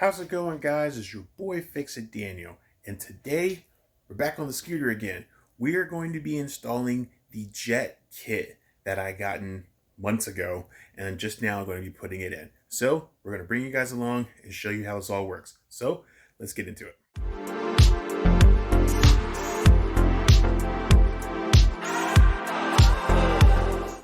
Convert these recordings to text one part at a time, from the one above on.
How's it going, guys? It's your boy Fix It Daniel, and today we're back on the scooter again. We are going to be installing the jet kit that I gotten months ago, and I'm just now going to be putting it in. So we're going to bring you guys along and show you how this all works. So let's get into it.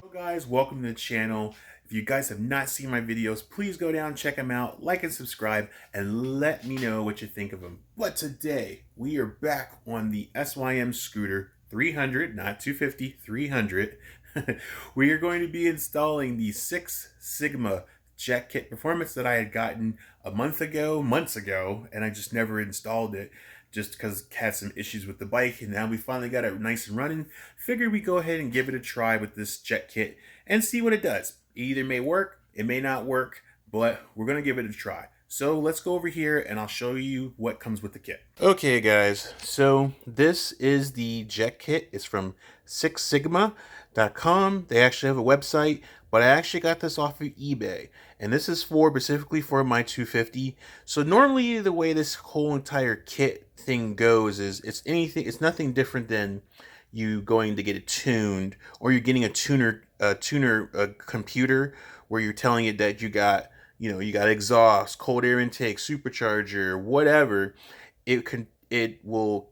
So guys, welcome to the channel. If you guys have not seen my videos, please go down, check them out, like and subscribe, and let me know what you think of them. But today, we are back on the SyM scooter 300, not 250, 300. We are going to be installing the Six Sigma jet kit performance that I had gotten months ago, and I just never installed it just because I had some issues with the bike, and now we finally got it nice and running. Figured we go ahead and give it a try with this jet kit and see what it does. It either may work, it may not work, but we're going to give it a try. So let's go over here and I'll show you what comes with the kit. Okay guys, so this is the jet kit. It's from sixsigma.com. They actually have a website, but I actually got this off of eBay. And this is specifically for my 250. So normally the way this whole entire kit thing goes is it's nothing different than you going to get it tuned, or you're getting a tuner computer where you're telling it that you got exhaust, cold air intake, supercharger, whatever. It will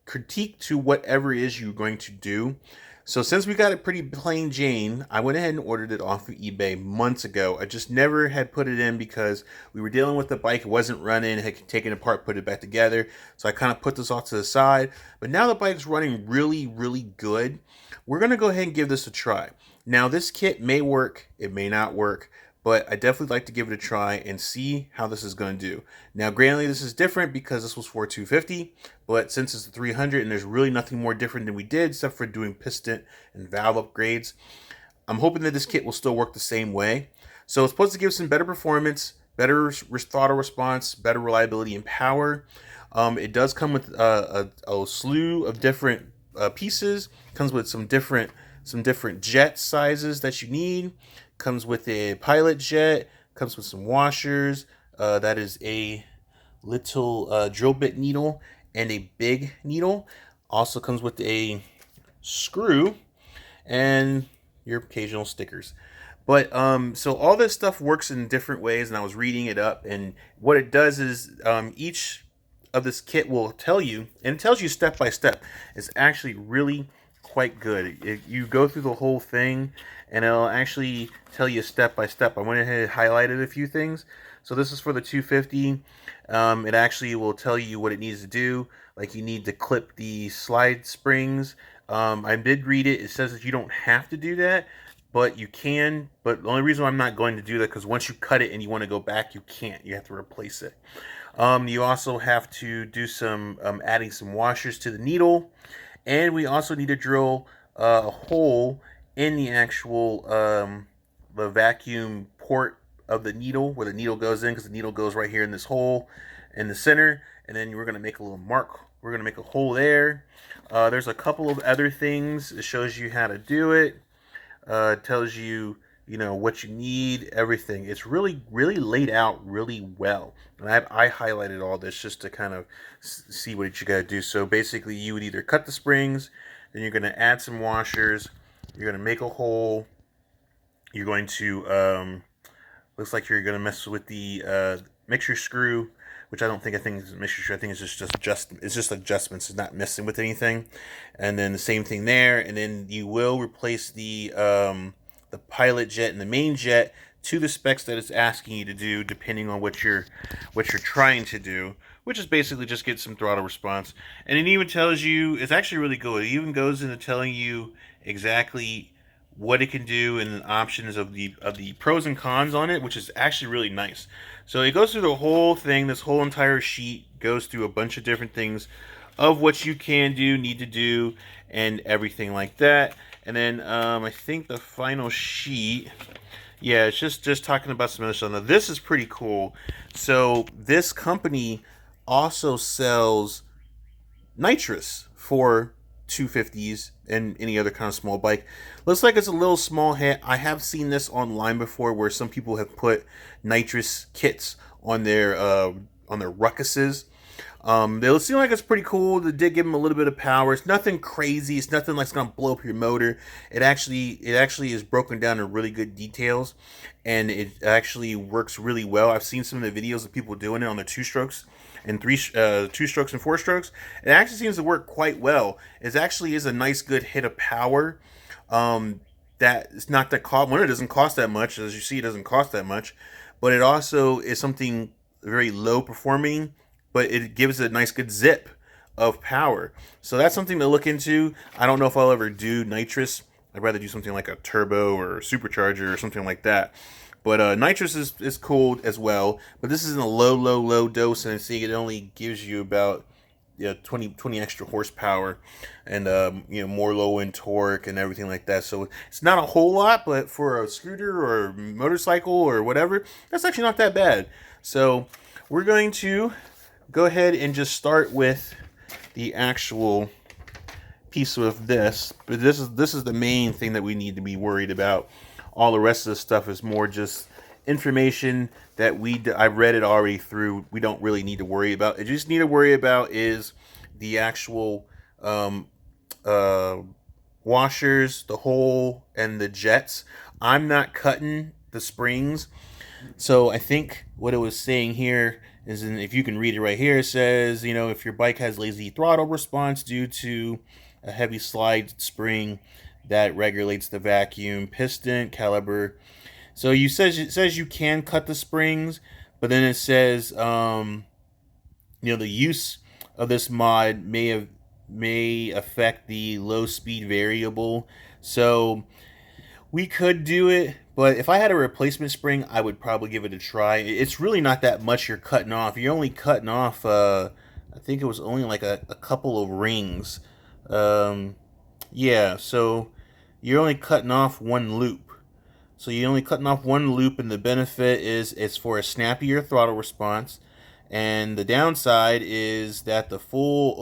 critique to whatever it is you're going to do. So since we got it pretty plain Jane, I went ahead and ordered it off of eBay months ago. I just never had put it in because we were dealing with the bike. It wasn't running. I had taken it apart, put it back together. So I kind of put this off to the side. But now the bike's running really, really good. We're going to go ahead and give this a try. Now this kit may work. It may not work. But I definitely like to give it a try and see how this is going to do. Now, granted, this is different because this was for 250, but since it's a 300 and there's really nothing more different than we did except for doing piston and valve upgrades, I'm hoping that this kit will still work the same way. So it's supposed to give some better performance, better throttle response, better reliability and power. It does come with a slew of different pieces. It comes with some different jet sizes that you need. Comes with a pilot jet, comes with some washers, that is a little drill bit needle and a big needle. Also comes with a screw and your occasional stickers. But so all this stuff works in different ways, and I was reading it up, and what it does is each of this kit will tell you, and it tells you step by step. It's actually really quite good. You go through the whole thing and it'll actually tell you step by step. I went ahead and highlighted a few things. So this is for the 250. It actually will tell you what it needs to do. Like, you need to clip the slide springs. I did read it. It says that you don't have to do that, but you can. But the only reason why I'm not going to do that, because once you cut it and you want to go back, you can't. You have to replace it. You also have to do some adding some washers to the needle. And we also need to drill a hole in the actual the vacuum port of the needle, where the needle goes in, because the needle goes right here in this hole in the center. And then we're going to make a little mark. We're going to make a hole there. There's a couple of other things. It shows you how to do it. It tells you, what you need, everything. It's really, really laid out really well. And I highlighted all this just to kind of see what you got to do. So basically, you would either cut the springs, then you're going to add some washers, you're going to make a hole, you're going to, looks like you're going to mess with the mixture screw, which I think is a mixture screw. I think it's just adjustments. It's not messing with anything. And then the same thing there. And then you will replace the pilot jet and the main jet to the specs that it's asking you to do, depending on what you're trying to do, which is basically just get some throttle response. And it even tells you, it's actually really good. It even goes into telling you exactly what it can do and the options of the pros and cons on it, which is actually really nice. So it goes through the whole thing. This whole entire sheet goes through a bunch of different things of what you can do, need to do, and everything like that. And then I think the final sheet, yeah, it's just talking about some other stuff. Now, this is pretty cool. So this company also sells nitrous for 250s and any other kind of small bike. Looks like it's a little small hat. I have seen this online before where some people have put nitrous kits on their their ruckuses. They seem like it's pretty cool. They did give them a little bit of power. It's nothing crazy. It's nothing like it's gonna blow up your motor. It actually is broken down in really good details, and it actually works really well. I've seen some of the videos of people doing it on their two strokes and two strokes and four strokes. It actually seems to work quite well. It actually is a nice good hit of power. That it's not that cost. One, it doesn't cost that much. As you see, it doesn't cost that much, but it also is something very low performing, but it gives a nice good zip of power. So that's something to look into. I don't know if I'll ever do nitrous. I'd rather do something like a turbo or supercharger or something like that. But nitrous is cool as well. But this is in a low dose, and see, it only gives you about 20 extra horsepower, and more low end torque and everything like that. So it's not a whole lot, but for a scooter or motorcycle or whatever, that's actually not that bad. So we're going to go ahead and just start with the actual piece of this. But this is the main thing that we need to be worried about. All the rest of the stuff is more just information that I've read it already through. We don't really need to worry about. It just need to worry about is the actual washers, the hole, and the jets. I'm not cutting the springs, so I think what it was saying here is, if you can read it right here, it says, if your bike has lazy throttle response due to a heavy slide spring that regulates the vacuum piston caliber. So it says you can cut the springs, but then it says the use of this mod may affect the low speed variable. So we could do it, but if I had a replacement spring, I would probably give it a try. It's really not that much you're cutting off. You're only cutting off, I think it was only like a couple of rings. Yeah, so you're only cutting off one loop. So you're only cutting off one loop, and the benefit is it's for a snappier throttle response. And the downside is that the full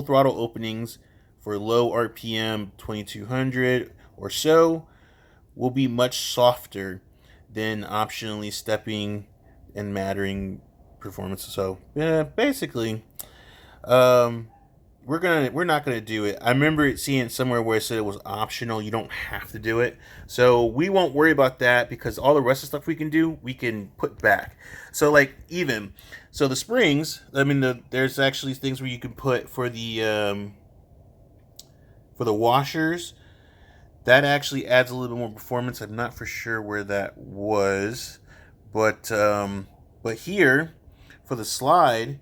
throttle openings for low RPM 2200 or so will be much softer than optionally stepping and mattering performance. So yeah, basically, we're not gonna do it. I remember seeing it somewhere where it said it was optional. You don't have to do it, so we won't worry about that, because all the rest of the stuff we can do, we can put back. So the springs. I mean, there's actually things where you can put for the washers. That actually adds a little bit more performance. I'm not for sure where that was, but here for the slide,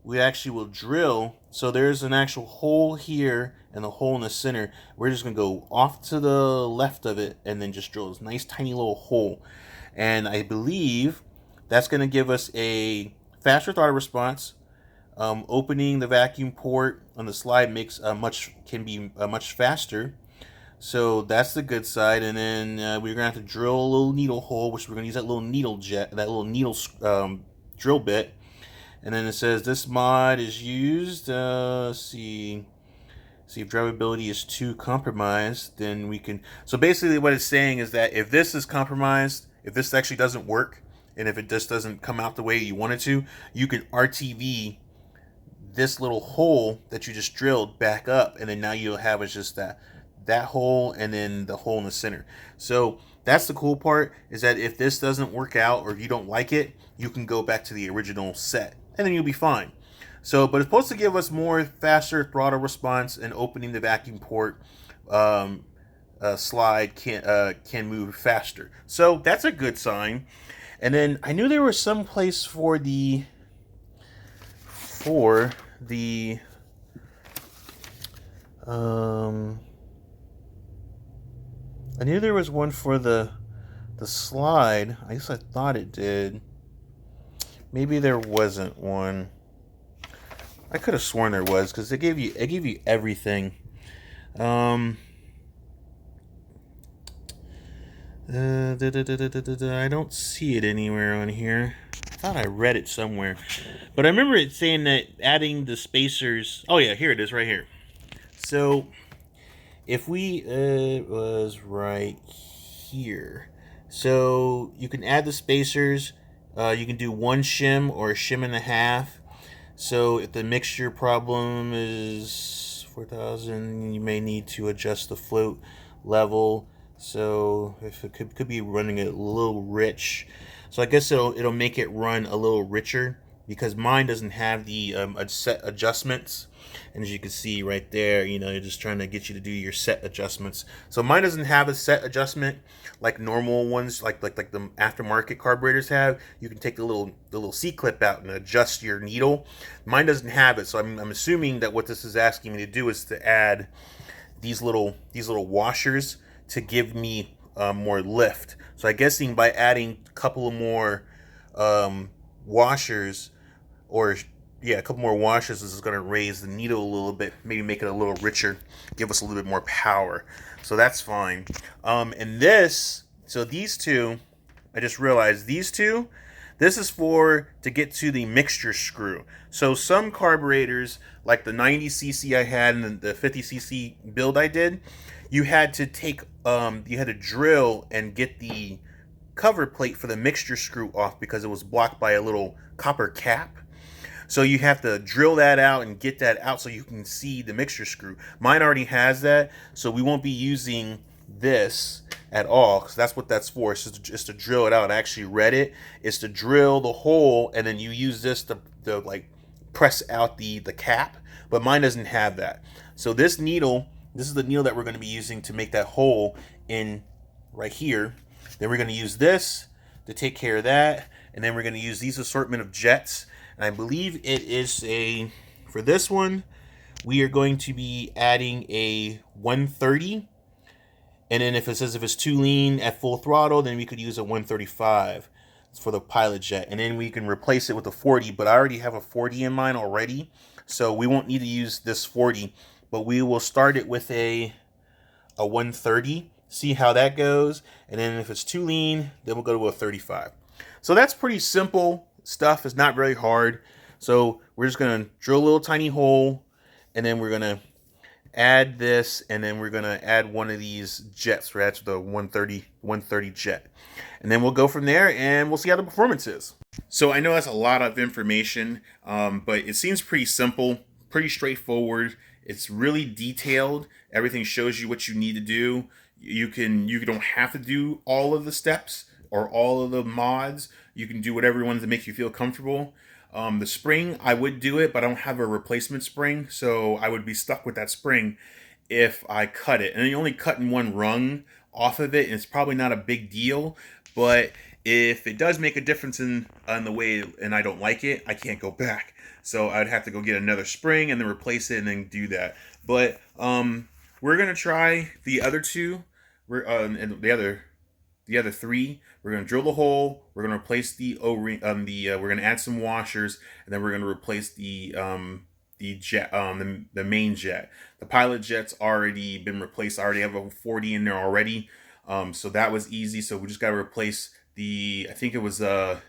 we actually will drill. So there's an actual hole here and a hole in the center. We're just going to go off to the left of it and then just drill this nice tiny little hole. And I believe that's going to give us a faster throttle response. Opening the vacuum port on the slide can be much faster. So that's the good side. And then we're going to have to drill a little needle hole, which we're going to use that little needle drill bit. And then it says this mod is used. See if drivability is too compromised, then we can. So basically, what it's saying is that if this is compromised, if this actually doesn't work, and if it just doesn't come out the way you want it to, you can RTV this little hole that you just drilled back up, and then now you'll have is just that hole and then the hole in the center. So that's the cool part, is that if this doesn't work out or if you don't like it, you can go back to the original set and then you'll be fine. So, but it's supposed to give us faster throttle response, and opening the vacuum port slide can move faster. So that's a good sign. And then I knew there was some place for the I knew there was one for the slide. I guess I thought it did. Maybe there wasn't one. I could have sworn there was, because it gave you everything. I don't see it anywhere on here. I thought I read it somewhere, but I remember it saying that adding the spacers. Oh yeah, here it is, right here. So if we it was right here. So you can add the spacers You can do 1 shim or a shim and a half. So if the mixture problem is 4,000, you may need to adjust the float level. So if it could be running a little rich, so I guess it'll make it run a little richer because mine doesn't have the set adjustments. And as you can see right there, you know, you're just trying to get you to do your set adjustments. So mine doesn't have a set adjustment like normal ones, like the aftermarket carburetors have. You can take the little C clip out and adjust your needle. Mine doesn't have it, so I'm assuming that what this is asking me to do is to add these little washers to give me more lift. So I'm guessing by adding a couple of more washers, or yeah, a couple more washers, this is going to raise the needle a little bit, maybe make it a little richer, give us a little bit more power. So that's fine. And this, so these two, I just realized these two, this is for to get to the mixture screw. So some carburetors, like the 90cc I had and the 50cc build I did, you had to take, you had to drill and get the cover plate for the mixture screw off because it was blocked by a little copper cap. So you have to drill that out and get that out so you can see the mixture screw. Mine already has that, so we won't be using this at all because that's what that's for. It's just to drill it out. I actually read it. It's to drill the hole and then you use this to like press out the cap. But mine doesn't have that. So this needle, this is the needle that we're going to be using to make that hole in right here. Then we're going to use this to take care of that, and then we're going to use these assortment of jets. And I believe it is for this one, we are going to be adding a 130. And then if it says if it's too lean at full throttle, then we could use a 135 for the pilot jet. And then we can replace it with a 40, but I already have a 40 in mine already. So we won't need to use this 40, but we will start it with a 130, see how that goes. And then if it's too lean, then we'll go to a 35. So that's pretty simple stuff. It's not very hard. So we're just going to drill a little tiny hole, and then we're going to add this, and then we're going to add one of these jets. That's the 130 jet. And then we'll go from there, and we'll see how the performance is. So I know that's a lot of information, but it seems pretty simple, pretty straightforward. It's really detailed. Everything shows you what you need to do. You don't have to do all of the steps or all of the mods. You can do whatever ones that make you feel comfortable. The spring, I would do it, but I don't have a replacement spring, so I would be stuck with that spring if I cut it. And you're only cutting one rung off of it, and it's probably not a big deal, but if it does make a difference in the way, and I don't like it, I can't go back. So I'd have to go get another spring and then replace it and then do that. But we're gonna try the other two. And the other three. We're gonna drill the hole. We're gonna replace the O-ring. We're gonna add some washers, and then we're gonna replace the jet, the main jet. The pilot jet's already been replaced. I already have a 40 in there already. So that was easy. So we just gotta replace I think it was a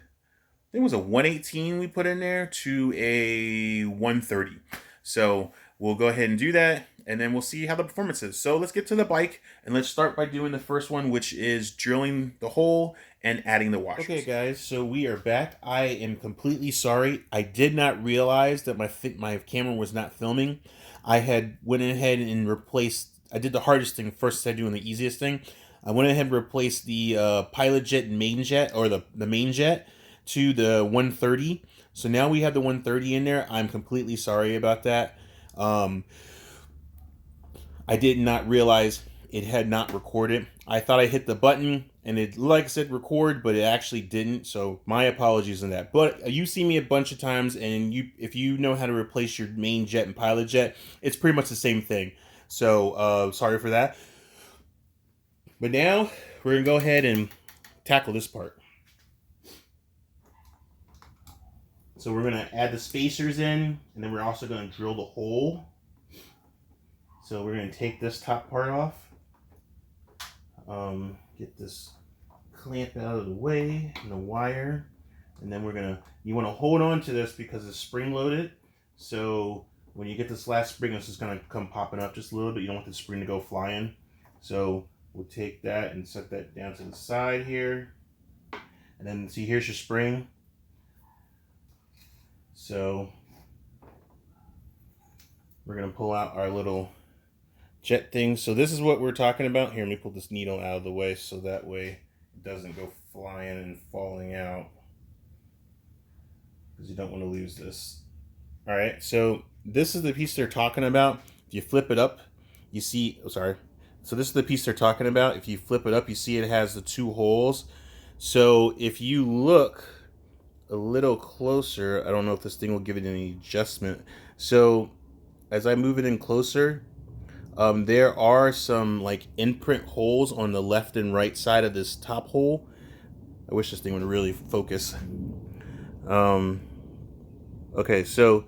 118 we put in there to a 130. So we'll go ahead and do that, and then we'll see how the performance is. So let's get to the bike, and let's start by doing the first one, which is drilling the hole and adding the washers. Okay, guys, so we are back. I am completely sorry. I did not realize that my camera was not filming. I had went ahead and replaced. I did the hardest thing first instead of doing the easiest thing. I went ahead and replaced the pilot jet and main jet, or the main jet, to the 130. So now we have the 130 in there. I'm completely sorry about that. I did not realize it had not recorded. I thought I hit the button and it, like I said, record, but it actually didn't. So my apologies on that. But you see me a bunch of times, and if you know how to replace your main jet and pilot jet, it's pretty much the same thing. So sorry for that. But now we're gonna go ahead and tackle this part. So we're going to add the spacers in, and then we're also going to drill the hole. So we're going to take this top part off. Get this clamp out of the way, and the wire. And then you want to hold on to this because it's spring loaded. So when you get this last spring, it's just going to come popping up just a little bit. You don't want the spring to go flying. So we'll take that and set that down to the side here. And then see, here's your spring. So we're gonna pull out our little jet thing. So this is what we're talking about. Here, let me pull this needle out of the way so that way it doesn't go flying and falling out, because you don't want to lose this. All right, so this is the piece they're talking about. If you flip it up, you see, oh, sorry. So this is the piece they're talking about. If you flip it up, you see it has the 2 holes. So if you look a little closer, I don't know if this thing will give it any adjustment. So as I move it in closer, there are some like imprint holes on the left and right side of this top hole. I wish this thing would really focus. Okay, so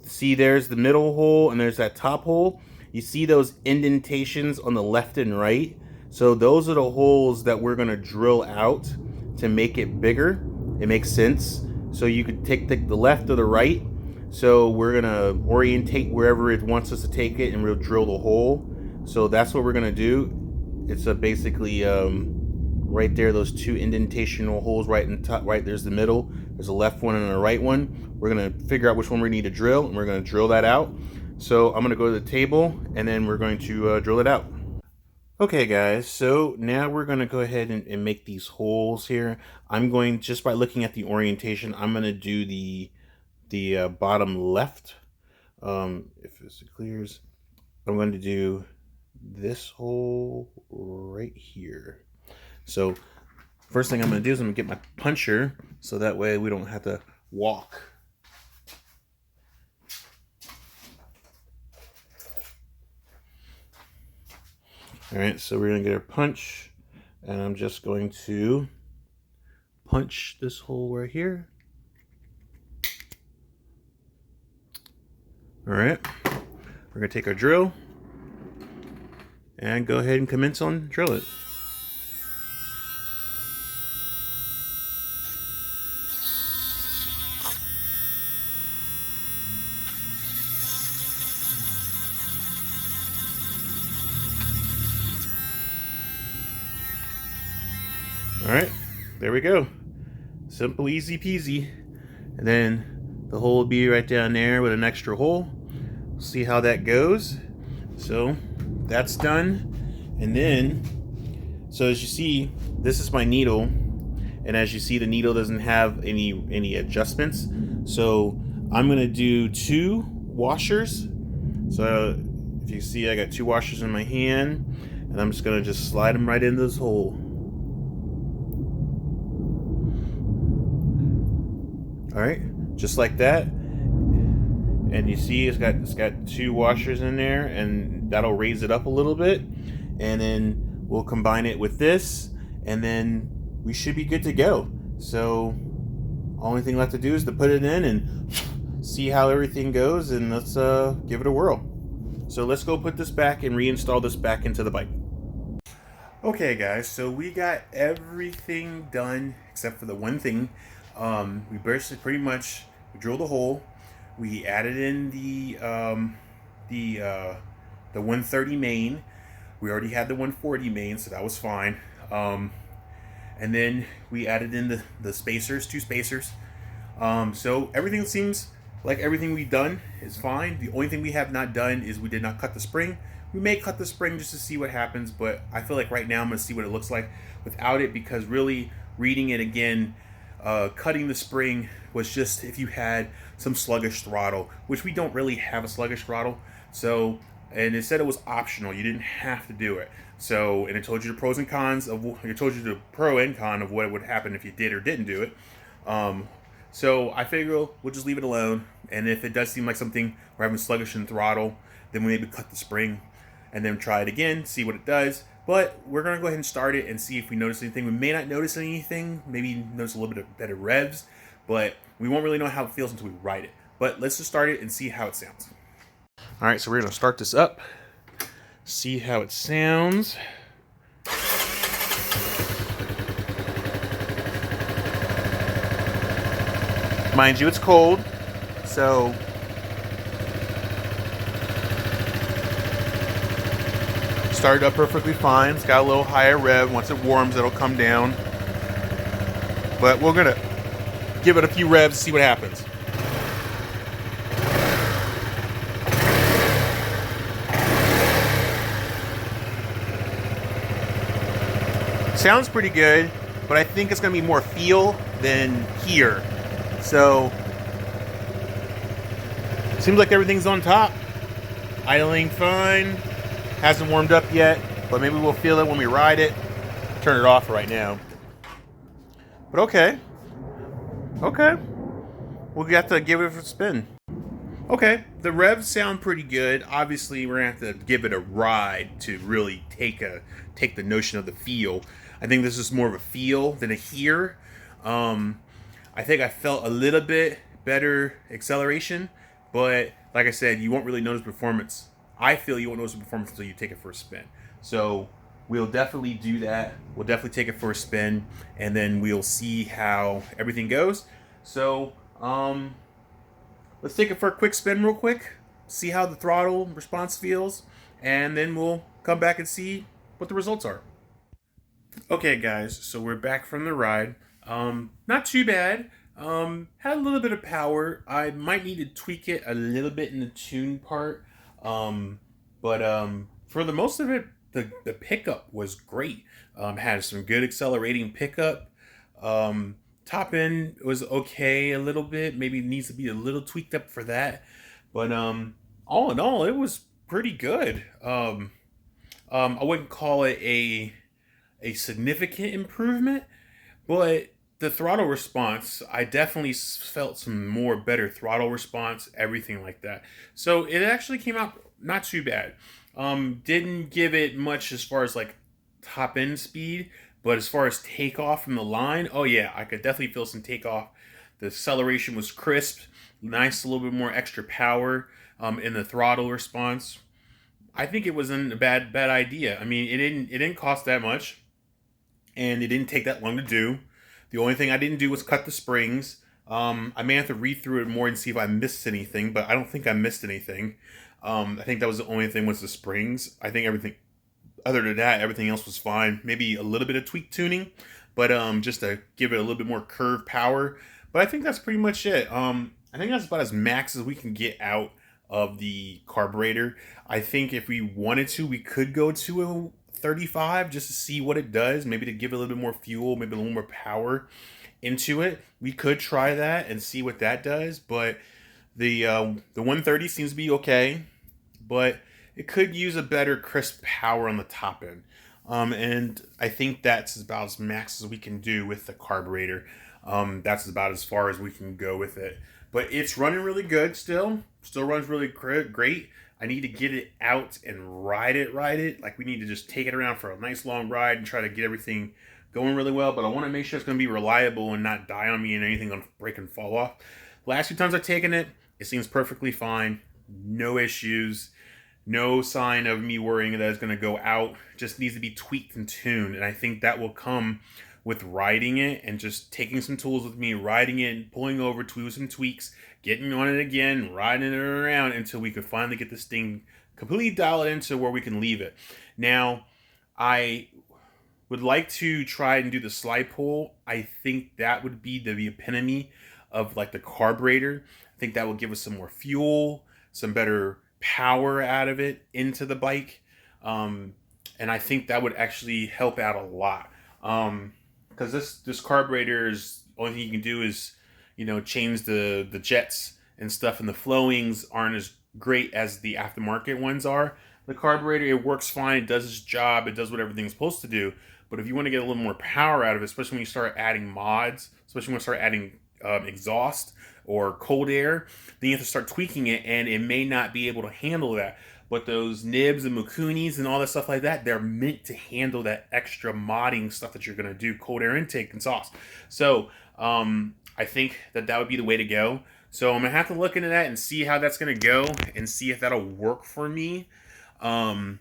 see, there's the middle hole and there's that top hole. You see those indentations on the left and right? So those are the holes that we're gonna drill out to make it bigger. It makes sense. So you could take the left or the right. So we're gonna orientate wherever it wants us to take it, and we'll drill the hole. So that's what we're gonna do. It's basically right there, those 2 indentational holes right in top. Right there's the middle. There's a left one and a right one. We're gonna figure out which one we need to drill, and we're gonna drill that out. So I'm gonna go to the table, and then we're going to drill it out. Okay guys, so now we're going to go ahead and make these holes here. I'm going, just by looking at the orientation, I'm going to do the bottom left. If this clears, I'm going to do this hole right here. So first thing I'm going to do is I'm going to get my puncher, so that way we don't have to walk. All right, so we're gonna get our punch, and I'm just going to punch this hole right here. All right, we're gonna take our drill and go ahead and commence on drill it. All right, there we go. Simple, easy peasy. And then the hole will be right down there with an extra hole. See how that goes. So that's done. And then, so as you see, this is my needle. And as you see, the needle doesn't have any adjustments. So I'm gonna do 2 washers. So if you see, I got 2 washers in my hand, and I'm just gonna slide them right into this hole. All right, just like that. And you see it's got 2 washers in there, and that'll raise it up a little bit. And then we'll combine it with this, and then we should be good to go. So only thing left to do is to put it in and see how everything goes, and let's give it a whirl. So let's go put this back and reinstall this back into the bike. Okay guys, so we got everything done except for the one thing. We pretty much drilled a hole. We added in the 130 main. We already had the 140 main, so that was fine. And then we added in the spacers, 2 spacers. So everything seems like everything we've done is fine. The only thing we have not done is we did not cut the spring. We may cut the spring just to see what happens, but I feel like right now I'm going to see what it looks like without it, because really reading it again, cutting the spring was just if you had some sluggish throttle, which we don't really have a sluggish throttle. So, and it said it was optional. You didn't have to do it. So, and it told you the pros and cons of, it told you the pro and con of what would happen if you did or didn't do it. So I figure we'll just leave it alone. And if it does seem like something we're having sluggish in throttle, then we maybe cut the spring and then try it again, see what it does. But we're going to go ahead and start it and see if we notice anything. We may not notice anything, maybe notice a little bit of better revs, but we won't really know how it feels until we ride it. But let's just start it and see how it sounds. All right, so we're going to start this up, see how it sounds. Mind you, it's cold, so started up perfectly fine. It's got a little higher rev. Once it warms, it'll come down. But we're gonna give it a few revs to see what happens. sounds pretty good, but I think it's going to be more feel than hear. So, seems like everything's on top. Idling fine. Hasn't warmed up yet, but maybe we'll feel it when we ride it. Turn it off right now. But okay. Okay. We'll have to give it a spin. Okay, the revs sound pretty good. Obviously, we're gonna have to give it a ride to really take the notion of the feel. I think this is more of a feel than a hear. I think I felt a little bit better acceleration, but like I said, you won't really notice performance. I feel you won't notice the performance until you take it for a spin. So we'll definitely do that. We'll definitely take it for a spin, and then we'll see how everything goes. So, let's take it for a quick spin real quick, see how the throttle response feels, and then we'll come back and see what the results are. Okay, guys, so we're back from the ride. Not too bad. Had a little bit of power. I might need to tweak it a little bit in the tune part. But for the most of it, the pickup was great. Had some good accelerating pickup. Top end was okay a little bit. Maybe needs to be a little tweaked up for that. But all in all, it was pretty good. I wouldn't call it a significant improvement, but the throttle response, I definitely felt some more better throttle response, everything like that. So it actually came out not too bad. Didn't give it much as far as like top end speed, but as far as takeoff from the line, oh yeah, I could definitely feel some takeoff. The acceleration was crisp, nice, a little bit more extra power in the throttle response. I think it wasn't a bad idea. I mean, it didn't cost that much, and it didn't take that long to do. The only thing I didn't do was cut the springs. I may have to read through it more and see if I missed anything, but I don't think I missed anything. I think that was the only thing was the springs. I think everything other than that, everything else was fine. Maybe a little bit of tweak tuning, but just to give it a little bit more curve power. But I think that's pretty much it. I think that's about as max as we can get out of the carburetor. I think if we wanted to, we could go to a 35 just to see what it does. Maybe to give it a little bit more fuel, maybe a little more power into it. We could try that and see what that does. But the 130 seems to be okay, but it could use a better crisp power on the top end. And I think that's about as max as we can do with the carburetor. That's about as far as we can go with it. But it's running really good still. Still runs really great. I need to get it out and ride it. Like we need to just take it around for a nice long ride and try to get everything going really well. But I want to make sure it's going to be reliable and not die on me and anything going to break and fall off. Last few times I've taken it, it seems perfectly fine. No issues. No sign of me worrying that it's going to go out. Just needs to be tweaked and tuned. And I think that will come with riding it and just taking some tools with me, riding it, pulling over to some tweaks, getting on it again, riding it around until we could finally get this thing completely dialed into where we can leave it. Now, I would like to try and do the slide pull. I think that would be the epitome of like the carburetor. I think that will give us some more fuel, some better power out of it into the bike. And I think that would actually help out a lot. Because this carburetor is only thing you can do is, change the jets and stuff, and the flowings aren't as great as the aftermarket ones are. The carburetor, it works fine, it does its job, it does what everything's supposed to do. But if you want to get a little more power out of it, especially when you start adding mods, especially when you start adding exhaust or cold air, then you have to start tweaking it, and it may not be able to handle that. But those nibs and Mukunis and all that stuff like that, they're meant to handle that extra modding stuff that you're going to do, cold air intake and exhaust. So I think that would be the way to go. So I'm going to have to look into that and see how that's going to go and see if that'll work for me and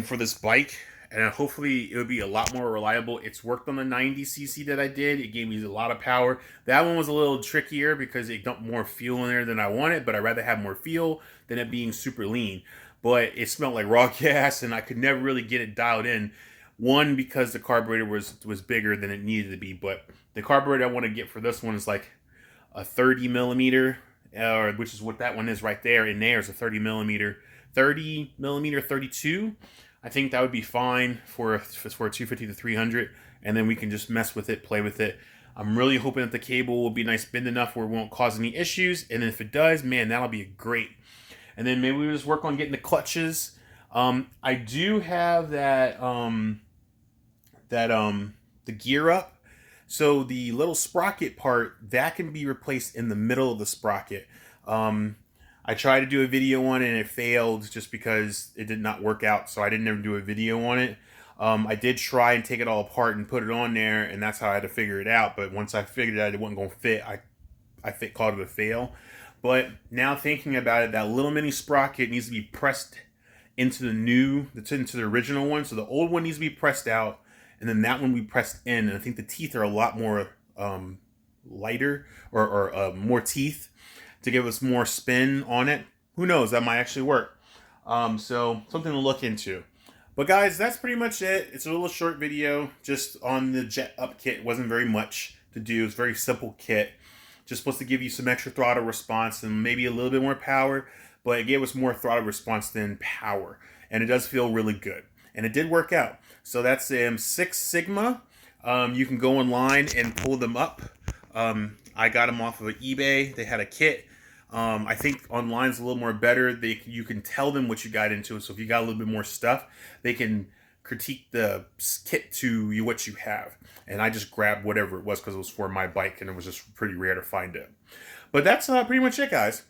for this bike. And hopefully it'll be a lot more reliable. It's worked on the 90cc that I did. It gave me a lot of power. That one was a little trickier because it dumped more fuel in there than I wanted, but I'd rather have more fuel than it being super lean. But it smelled like raw gas, and I could never really get it dialed in. One, because the carburetor was bigger than it needed to be, but the carburetor I want to get for this one is like a 30 millimeter, which is what that one is right there. In there is a 30 millimeter, 32. I think that would be fine for a 250 to 300, and then we can just mess with it, play with it. I'm really hoping that the cable will be nice bend enough where it won't cause any issues, and if it does, man, that'll be great. And then maybe we just work on getting the clutches. I do have the gear up, so the little sprocket part that can be replaced in the middle of the sprocket. I tried to do a video on it and it failed just because it did not work out, so I didn't ever do a video on it. I did try and take it all apart and put it on there, and that's how I had to figure it out. But once I figured out it wasn't going to fit, I called it a fail. But now thinking about it, that little mini sprocket needs to be pressed into the original one. So the old one needs to be pressed out, and then that one we pressed in. And I think the teeth are a lot more lighter or more teeth to give us more spin on it. Who knows? That might actually work. So something to look into. But guys, that's pretty much it. It's a little short video just on the jet up kit. It wasn't very much to do. It's a very simple kit. Just supposed to give you some extra throttle response and maybe a little bit more power, but it gave us more throttle response than power. And it does feel really good. And it did work out. So that's 6 Sigma. You can go online and pull them up. I got them off of eBay. They had a kit. I think online's a little more better. You can tell them what you got into it. So if you got a little bit more stuff, they can critique the kit to you what you have. And I just grabbed whatever it was because it was for my bike, and it was just pretty rare to find it. But that's pretty much it, guys.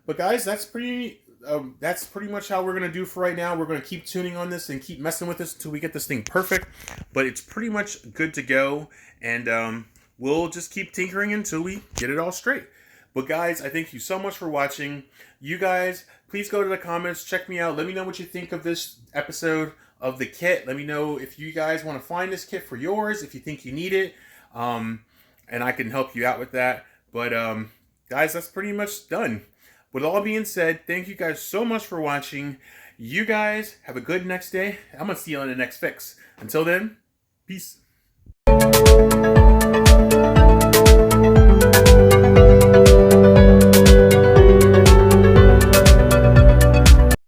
But guys, that's pretty much how we're gonna do for right now. We're gonna keep tuning on this and keep messing with this until we get this thing perfect. But it's pretty much good to go, and we'll just keep tinkering until we get it all straight. But guys, I thank you so much for watching. You guys, please go to the comments, check me out. Let me know what you think of this episode of the kit. Let me know if you guys want to find this kit for yours, if you think you need it, and I can help you out with that. But guys, that's pretty much done. With all being said, thank you guys so much for watching. You guys have a good next day. I'm going to see you on the next fix. Until then, peace.